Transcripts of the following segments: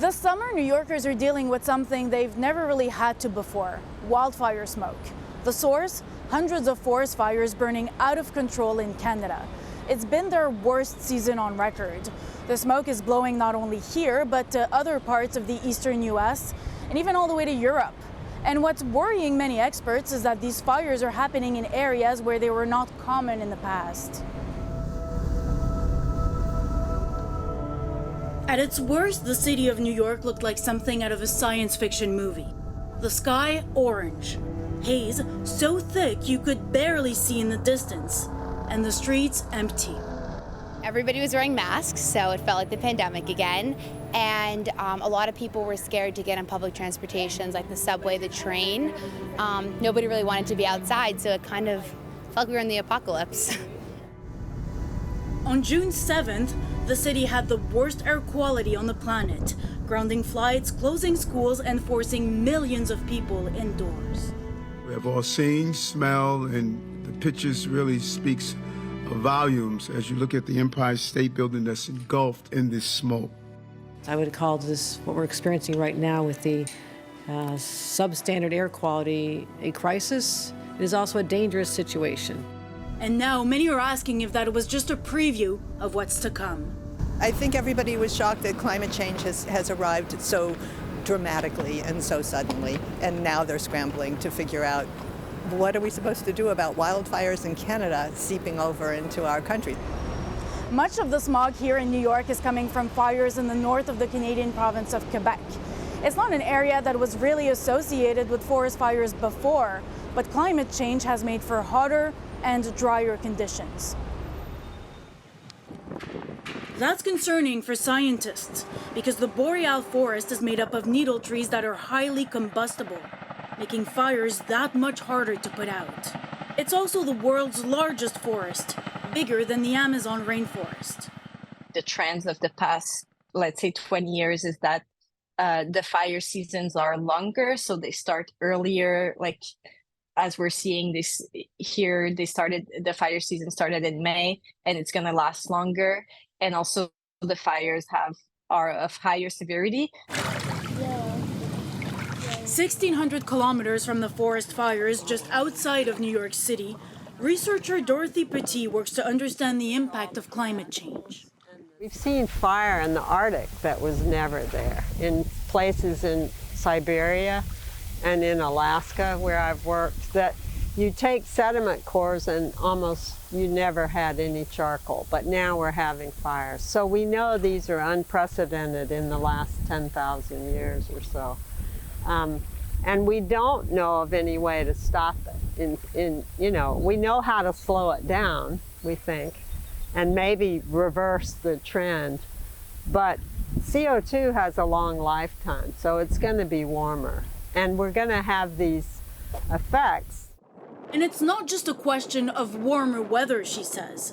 This summer, New Yorkers are dealing with something they've never really had to before: wildfire smoke. The source? Hundreds of forest fires burning out of control in Canada. It's been their worst season on record. The smoke is blowing not only here, but to other parts of the eastern US and even all the way to Europe. And what's worrying many experts is that these fires are happening in areas where they were not common in the past. At its worst, the city of New York looked like something out of a science fiction movie. The sky orange, haze so thick you could barely see in the distance, and the streets empty. Everybody was wearing masks, so it felt like the pandemic again. And a lot of people were scared to get on public transportations like the subway, the train. Nobody really wanted to be outside, so it kind of felt like we were in the apocalypse. On June 7th, the city had the worst air quality on the planet, grounding flights, closing schools, and forcing millions of people indoors. We have all seen, smelled, and the pictures really speaks volumes as you look at the Empire State Building that's engulfed in this smoke. I would call this, what we're experiencing right now with the substandard air quality, a crisis. It is also a dangerous situation. And now many are asking if that was just a preview of what's to come. I think everybody was shocked that climate change has arrived so dramatically and so suddenly, and now they're scrambling to figure out what are we supposed to do about wildfires in Canada seeping over into our country. Much of the smog here in New York is coming from fires in the north of the Canadian province of Quebec. It's not an area that was really associated with forest fires before, but climate change has made for hotter and drier conditions. That's concerning for scientists because the boreal forest is made up of needle trees that are highly combustible, making fires that much harder to put out. It's also the world's largest forest, bigger than the Amazon rainforest. The trends of the past, let's say 20 years, is that the fire seasons are longer, so they start earlier. Like as we're seeing this here, the fire season started in May, and it's going to last longer. And also the fires are of higher severity. 1,600 kilometers from the forest fires just outside of New York City, researcher Dorothy Petit works to understand the impact of climate change. We've seen fire in the Arctic that was never there, in places in Siberia and in Alaska where I've worked, that you take sediment cores and almost you never had any charcoal, but now we're having fires. So we know these are unprecedented in the last 10,000 years or so. And we don't know of any way to stop it. We know how to slow it down, we think, and maybe reverse the trend. But CO2 has a long lifetime, so it's going to be warmer. And we're going to have these effects. And it's not just a question of warmer weather, she says.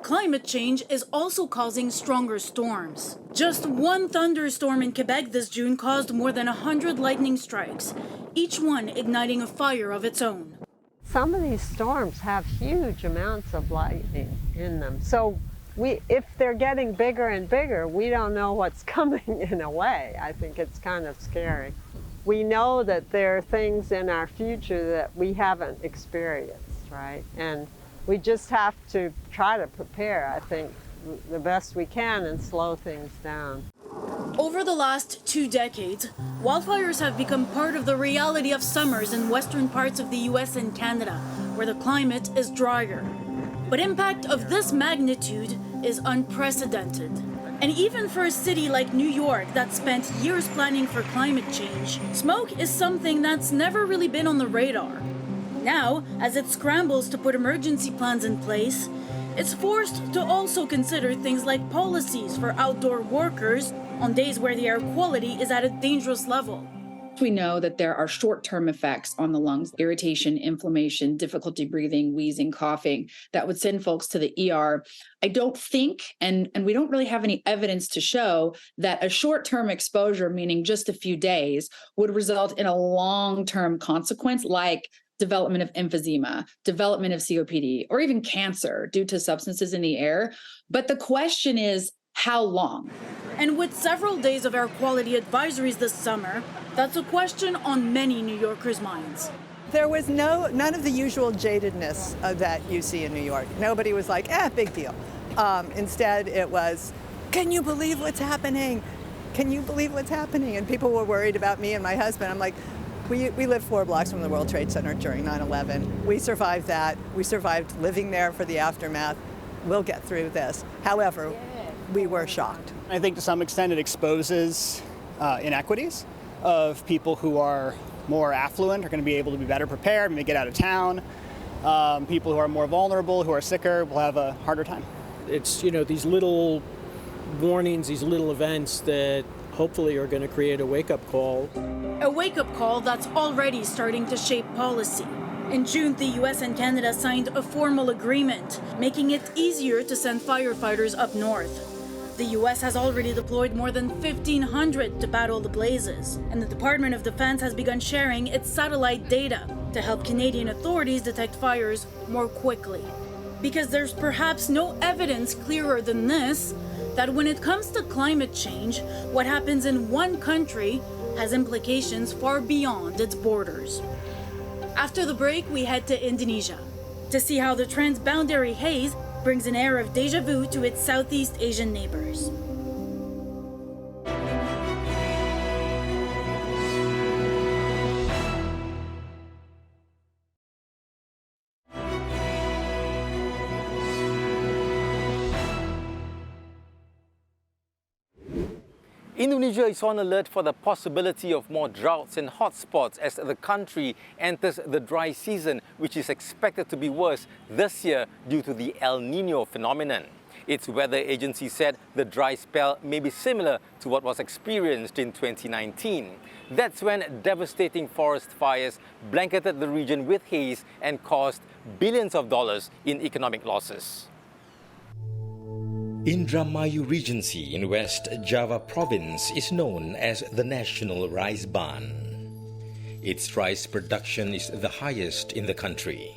Climate change is also causing stronger storms. Just one thunderstorm in Quebec this June caused more than 100 lightning strikes, each one igniting a fire of its own. Some of these storms have huge amounts of lightning in them. So if they're getting bigger and bigger, we don't know what's coming in a way. I think it's kind of scary. We know that there are things in our future that we haven't experienced, right? And we just have to try to prepare, I think, the best we can and slow things down. Over the last 2 decades, wildfires have become part of the reality of summers in western parts of the US and Canada, where the climate is drier. But impact of this magnitude is unprecedented. And even for a city like New York that spent years planning for climate change, smoke is something that's never really been on the radar. Now, as it scrambles to put emergency plans in place, it's forced to also consider things like policies for outdoor workers on days where the air quality is at a dangerous level. We know that there are short-term effects on the lungs: irritation, inflammation, difficulty breathing, wheezing, coughing, that would send folks to the ER. I don't think, and we don't really have any evidence to show that a short-term exposure, meaning just a few days, would result in a long-term consequence like development of emphysema, development of COPD, or even cancer due to substances in the air. But the question is, how long? And with several days of air quality advisories this summer, that's a question on many New Yorkers' minds. There was none of the usual jadedness that you see in New York. Nobody was like, big deal. Instead, it was, can you believe what's happening? Can you believe what's happening? And people were worried about me and my husband. I'm like, we lived 4 blocks from the World Trade Center during 9/11. We survived that. We survived living there for the aftermath. We'll get through this. However, we were shocked. I think to some extent it exposes inequities of people who are more affluent are going to be able to be better prepared when they get out of town. People who are more vulnerable, who are sicker, will have a harder time. It's, these little warnings, these little events that hopefully are going to create a wake-up call. A wake-up call that's already starting to shape policy. In June, the US and Canada signed a formal agreement, making it easier to send firefighters up north. The US has already deployed more than 1,500 to battle the blazes, and the Department of Defense has begun sharing its satellite data to help Canadian authorities detect fires more quickly. Because there's perhaps no evidence clearer than this that when it comes to climate change, what happens in one country has implications far beyond its borders. After the break, we head to Indonesia to see how the transboundary haze brings an air of déjà vu to its Southeast Asian neighbors. Indonesia is on alert for the possibility of more droughts and hotspots as the country enters the dry season, which is expected to be worse this year due to the El Nino phenomenon. Its weather agency said the dry spell may be similar to what was experienced in 2019. That's when devastating forest fires blanketed the region with haze and caused billions of dollars in economic losses. Indramayu Regency in West Java Province is known as the National Rice Barn. Its rice production is the highest in the country.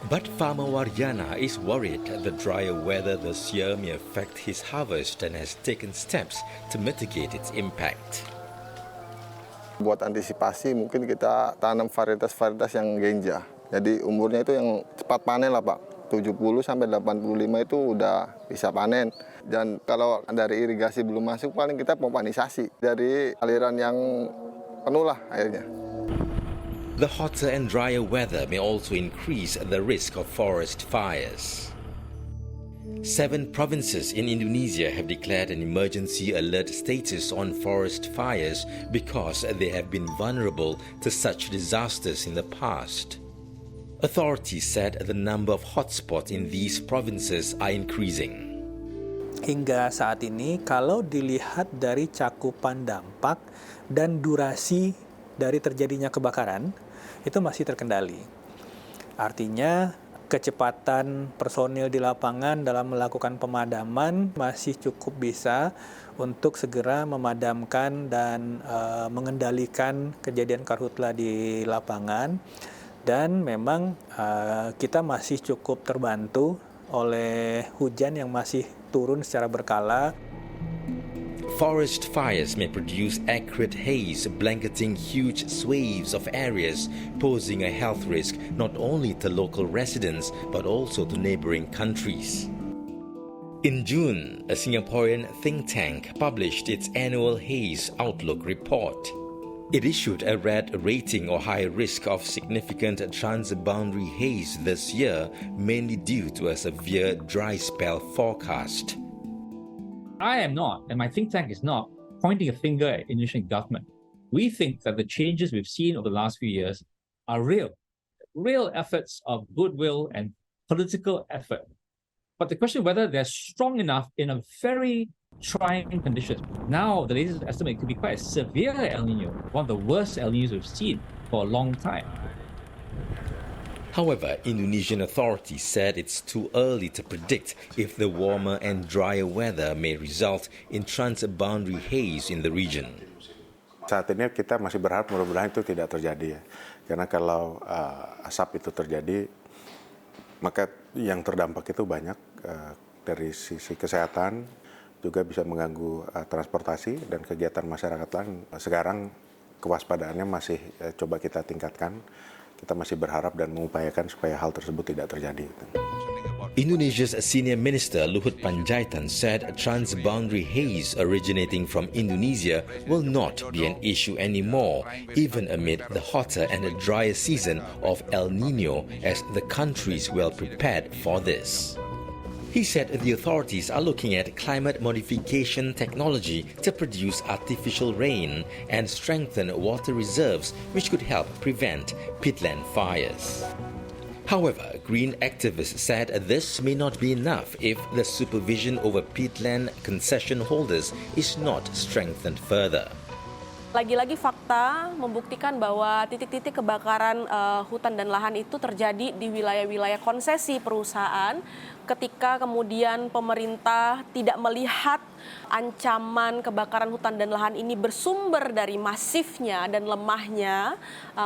But farmer Waryana is worried the drier weather this year may affect his harvest and has taken steps to mitigate its impact. Buat antisipasi mungkin kita tanam varietas-varietas yang genja. Jadi umurnya itu yang cepat panen lah Pak. 70 sampai 85 itu udah bisa panen. Dan kalau dari irigasi belum masuk paling kita pompanisasi dari aliran yang penuh lah airnya. The hotter and drier weather may also increase the risk of forest fires. 7 provinces in Indonesia have declared an emergency alert status on forest fires because they have been vulnerable to such disasters in the past. Authorities said the number of hotspots in these provinces are increasing. Hingga saat ini, kalau dilihat dari cakupan dampak dan durasi dari terjadinya kebakaran, itu masih terkendali. Artinya, kecepatan personil di lapangan dalam melakukan pemadaman masih cukup bisa untuk segera memadamkan dan mengendalikan kejadian karhutla di lapangan. Dan memang kita masih cukup terbantu oleh hujan yang masih turun secara berkala. Forest fires may produce acrid haze blanketing huge swathes of areas, posing a health risk not only to local residents but also to neighboring countries. In June, a Singaporean think tank published its annual Haze Outlook report. It issued a red rating or high risk of significant transboundary haze this year, mainly due to a severe dry spell forecast. I am not, and my think tank is not, pointing a finger at Indonesian government. We think that the changes we've seen over the last few years are real efforts of goodwill and political effort. But the question whether they're strong enough in a very trying conditions. Now, the latest estimate could be quite a severe El Nino, one of the worst El Ninos we've seen for a long time. However, Indonesian authorities said it's too early to predict if the warmer and drier weather may result in transboundary haze in the region. Saat ini kita masih berharap mudah-mudahan itu tidak terjadi ya. Karena kalau asap itu terjadi, maka yang terdampak itu banyak dari sisi kesehatan, juga bisa mengganggu transportasi dan kegiatan masyarakat lain. Sekarang kewaspadaannya masih coba kita tingkatkan. Kita masih berharap dan mengupayakan supaya hal tersebut tidak terjadi. Indonesia's senior minister Luhut Panjaitan said transboundary haze originating from Indonesia will not be an issue anymore, even amid the hotter and drier season of El Nino, as the country is well prepared for this. He said the authorities are looking at climate modification technology to produce artificial rain and strengthen water reserves, which could help prevent peatland fires. However, green activists said this may not be enough if the supervision over peatland concession holders is not strengthened further. Lagi-lagi fakta membuktikan bahwa titik-titik kebakaran hutan dan lahan itu terjadi di wilayah-wilayah konsesi perusahaan ketika kemudian pemerintah tidak melihat ancaman kebakaran hutan dan lahan ini bersumber dari masifnya dan lemahnya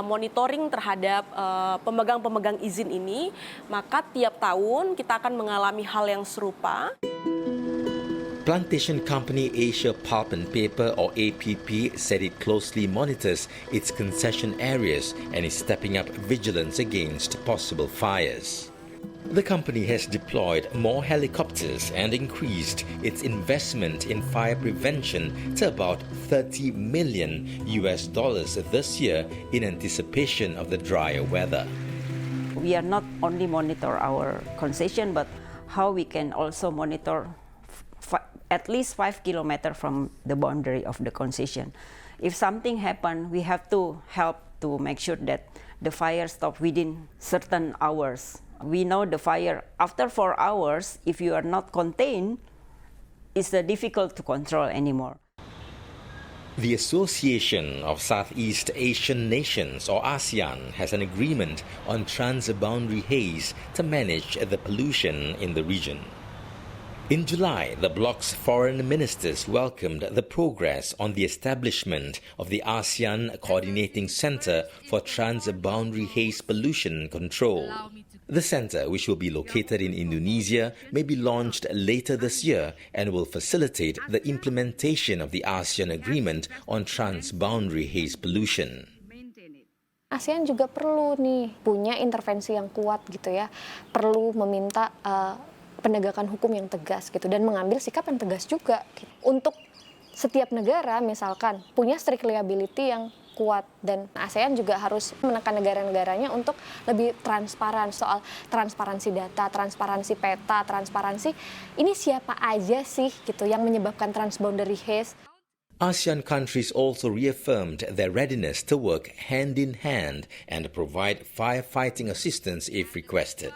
monitoring terhadap pemegang-pemegang izin ini, maka tiap tahun kita akan mengalami hal yang serupa. Plantation company Asia Pulp and Paper, or APP, said it closely monitors its concession areas and is stepping up vigilance against possible fires. The company has deployed more helicopters and increased its investment in fire prevention to about $30 million this year in anticipation of the drier weather. We are not only monitor our concession, but how we can also monitor at least 5 kilometers from the boundary of the concession. If something happens, we have to help to make sure that the fire stops within certain hours. We know the fire after 4 hours, if you are not contained, it's difficult to control anymore. The Association of Southeast Asian Nations, or ASEAN, has an agreement on transboundary haze to manage the pollution in the region. In July, the bloc's foreign ministers welcomed the progress on the establishment of the ASEAN Coordinating Center for Transboundary Haze Pollution Control. The center, which will be located in Indonesia, may be launched later this year and will facilitate the implementation of the ASEAN Agreement on Transboundary Haze Pollution. ASEAN juga perlu nih punya intervensi yang kuat gitu ya, perlu meminta penegakan hukum yang tegas gitu dan mengambil sikap yang tegas juga gitu. Untuk setiap negara misalkan punya strict liability yang kuat, dan ASEAN juga harus menekan negara-negaranya untuk lebih transparan soal transparansi data, transparansi peta, transparansi ini siapa aja sih gitu yang menyebabkan transboundary haze. ASEAN countries also reaffirmed their readiness to work hand in hand and provide firefighting assistance if requested.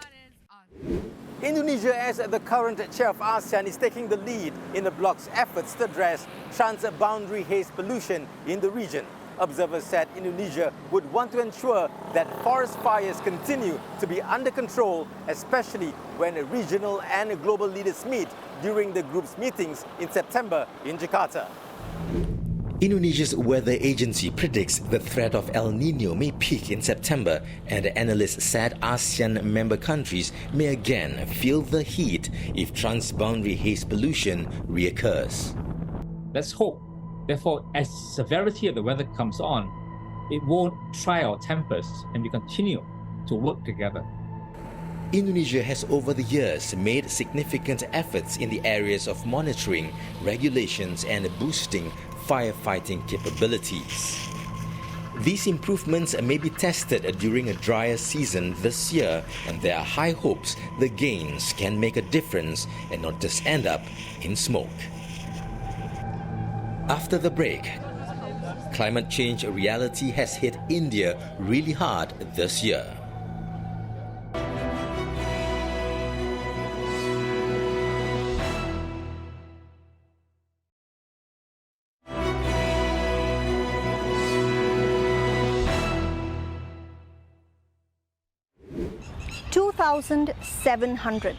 Indonesia, as the current chair of ASEAN, is taking the lead in the bloc's efforts to address transboundary haze pollution in the region. Observers said Indonesia would want to ensure that forest fires continue to be under control, especially when regional and global leaders meet during the group's meetings in September in Jakarta. Indonesia's weather agency predicts the threat of El Nino may peak in September, and analysts said ASEAN member countries may again feel the heat if transboundary haze pollution reoccurs. Let's hope, therefore, as severity of the weather comes on, it won't try our tempers and we continue to work together. Indonesia has over the years made significant efforts in the areas of monitoring, regulations, and boosting firefighting capabilities. These improvements may be tested during a drier season this year, and there are high hopes the gains can make a difference and not just end up in smoke. After the break, climate change reality has hit India really hard this year. $2,700.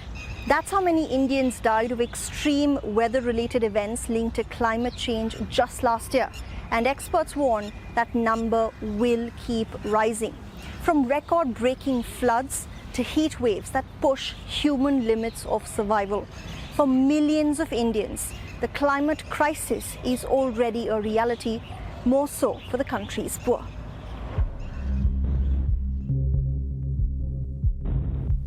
That's how many Indians died of extreme weather-related events linked to climate change just last year. And experts warn that number will keep rising. From record-breaking floods to heat waves that push human limits of survival. For millions of Indians, the climate crisis is already a reality, more so for the country's poor.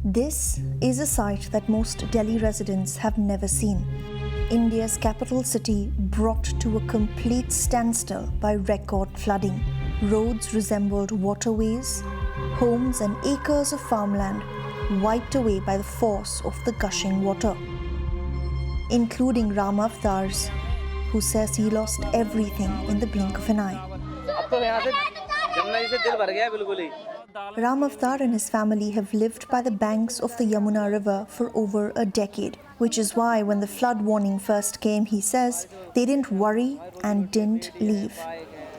This is a sight that most Delhi residents have never seen. India's capital city brought to a complete standstill by record flooding. Roads resembled waterways, homes and acres of farmland wiped away by the force of the gushing water, including Ram Avtar's, who says he lost everything in the blink of an eye. Ram Avtar and his family have lived by the banks of the Yamuna River for over a decade, which is why when the flood warning first came, he says, they didn't worry and didn't leave.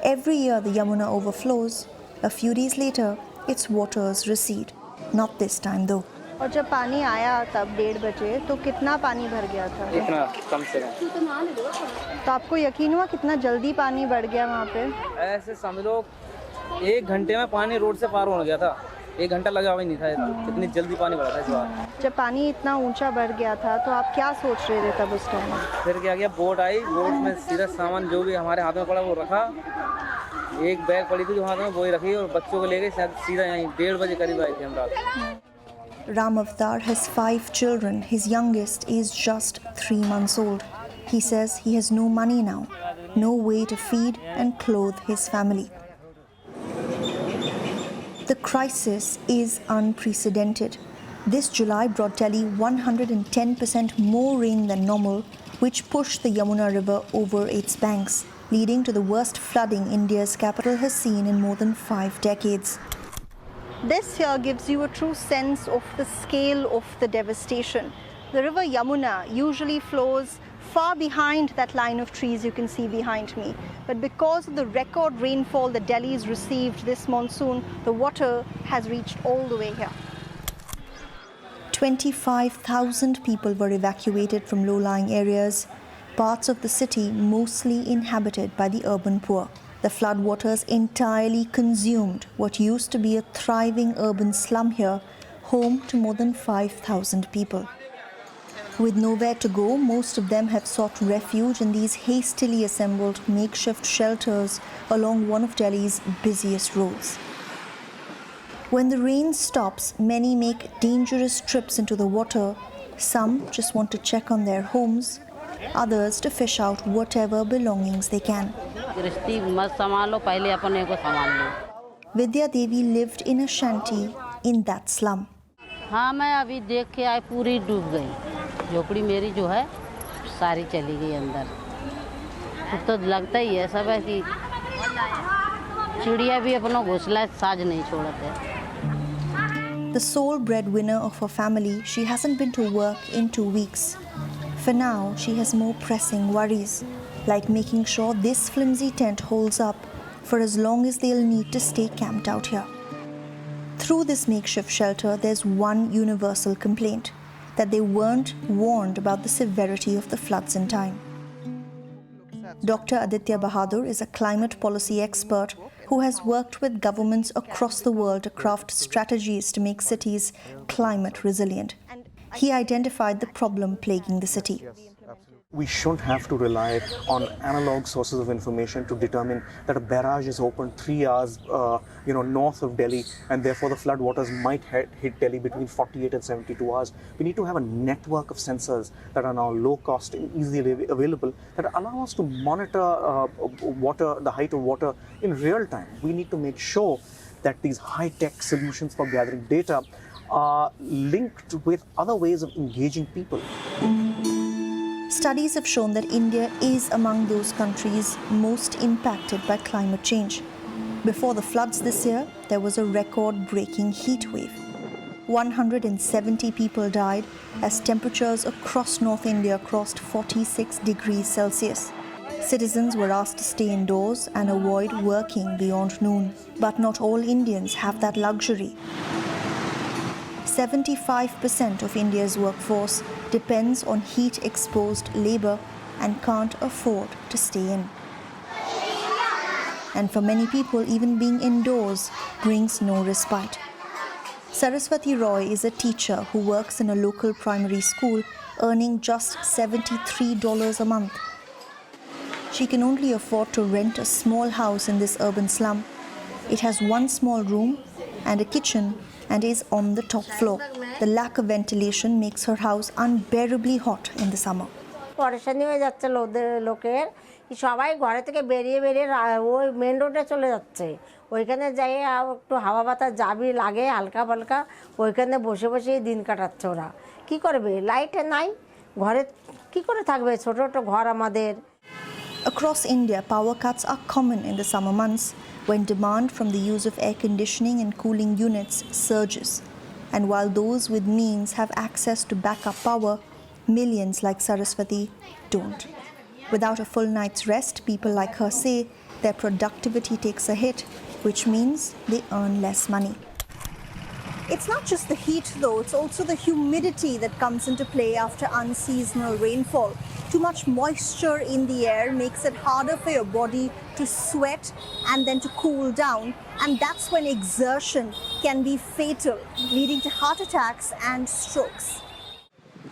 Every year the Yamuna overflows. A few days later, its waters recede. Not this time though. और जब पानी आया तब 1:30 बजे तो कितना पानी भर गया था? इतना कम से कम। तो आपको यकीन हुआ कितना जल्दी पानी बढ़ गया वहाँ पे? ऐसे समझ लो 1 घंटे में पानी रोड से पार हो गया था। 1 घंटा लगा हुआ ही नहीं था, इतनी जल्दी पानी बढ़ा था इस बार। जब पानी इतना ऊंचा बढ़ गया था तो आप क्या सोच रहे थे तब उस टाइम? फिर क्या किया, बोट आई, बोट में सीधा सामान जो भी हमारे हाथ में पड़ा वो रखा। एक बैग पड़ी थी जो हाथ में वो ही रखी और बच्चों को ले गए सीधा यहीं 1:30 बजे करीब आए थे हम रात। Ram Avtar has 5 children. His youngest is just 3 months old. He says he has no money now, no way to feed and clothe his family. The crisis is unprecedented. This July brought Delhi 110% more rain than normal, which pushed the Yamuna River over its banks, leading to the worst flooding India's capital has seen in more than 5 decades. This here gives you a true sense of the scale of the devastation. The river Yamuna usually flows far behind that line of trees you can see behind me. But because of the record rainfall that Delhi's received this monsoon, the water has reached all the way here. 25,000 people were evacuated from low-lying areas, parts of the city mostly inhabited by the urban poor. The floodwaters entirely consumed what used to be a thriving urban slum here, home to more than 5,000 people. With nowhere to go, most of them have sought refuge in these hastily assembled makeshift shelters along one of Delhi's busiest roads. When the rain stops, many make dangerous trips into the water. Some just want to check on their homes, others to fish out whatever belongings they can. Vidya Devi lived in a shanty in that slum. हाँ, मैं अभी देख के आई, पूरी डूब गई। झोपड़ी मेरी जो है सारी चली गई अंदर। तो लगता ही है सब है कि चिड़िया भी अपना घोंसला साज नहीं छोड़ते। The sole breadwinner of her family, she hasn't been to work in 2 weeks. For now, she has more pressing worries, like making sure this flimsy tent holds up for as long as they'll need to stay camped out here. Through this makeshift shelter, there's one universal complaint, that they weren't warned about the severity of the floods in time. Dr. Aditya Bahadur is a climate policy expert who has worked with governments across the world to craft strategies to make cities climate resilient. He identified the problem plaguing the city. We shouldn't have to rely on analog sources of information to determine that a barrage is opened 3 hours, north of Delhi, and therefore the flood waters might hit Delhi between 48 and 72 hours. We need to have a network of sensors that are now low cost and easily available that allow us to monitor the height of water in real time. We need to make sure that these high-tech solutions for gathering data are linked with other ways of engaging people. Studies have shown that India is among those countries most impacted by climate change. Before the floods this year, there was a record-breaking heat wave. 170 people died as temperatures across North India crossed 46 degrees Celsius. Citizens were asked to stay indoors and avoid working beyond noon. But not all Indians have that luxury. 75% of India's workforce depends on heat-exposed labor and can't afford to stay in. And for many people, even being indoors brings no respite. Saraswati Roy is a teacher who works in a local primary school, earning just $73 a month. she can only afford to rent a small house in this urban slum. It has one small room and a kitchen and is on the top floor. The lack of ventilation makes her house unbearably hot in the summer. পরেশানি হয়ে যাচ্ছে লোকের সবাই ঘরে থেকে বেরিয়ে বেরিয়ে ওই main রোডে চলে যাচ্ছে ওইখানে যাই একটু হাওয়া বাতাস যাবি লাগে হালকা হালকা ওইখানে বসে বসেই দিন কাটাচ্ছে ওরা কি করবে লাইট নাই ঘরে কি করে থাকবে ছোট ছোট ঘর আমাদের Across India, power cuts are common in the summer months when demand from the use of air conditioning and cooling units surges. And while those with means have access to backup power, millions like Saraswati don't. Without a full night's rest, people like her say their productivity takes a hit, which means they earn less money. It's not just the heat though, it's also the humidity that comes into play after unseasonal rainfall. Too much moisture in the air makes it harder for your body to sweat and then to cool down, and that's when exertion can be fatal, leading to heart attacks and strokes.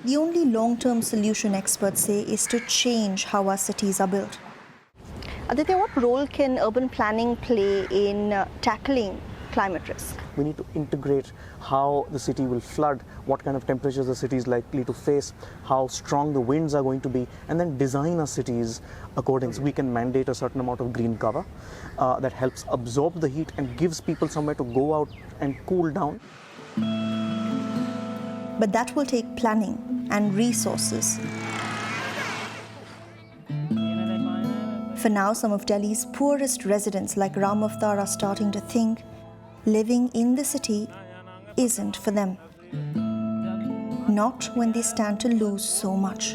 The only long-term solution, experts say, is to change how our cities are built. Aditya, what role can urban planning play in tackling climate risk? We need to integrate how the city will flood, what kind of temperatures the city is likely to face, how strong the winds are going to be, and then design our cities accordingly. We can mandate a certain amount of green cover that helps absorb the heat and gives people somewhere to go out and cool down. But that will take planning and resources. For now, some of Delhi's poorest residents like Ram Avtar are starting to think living in the city isn't for them. Not when they stand to lose so much.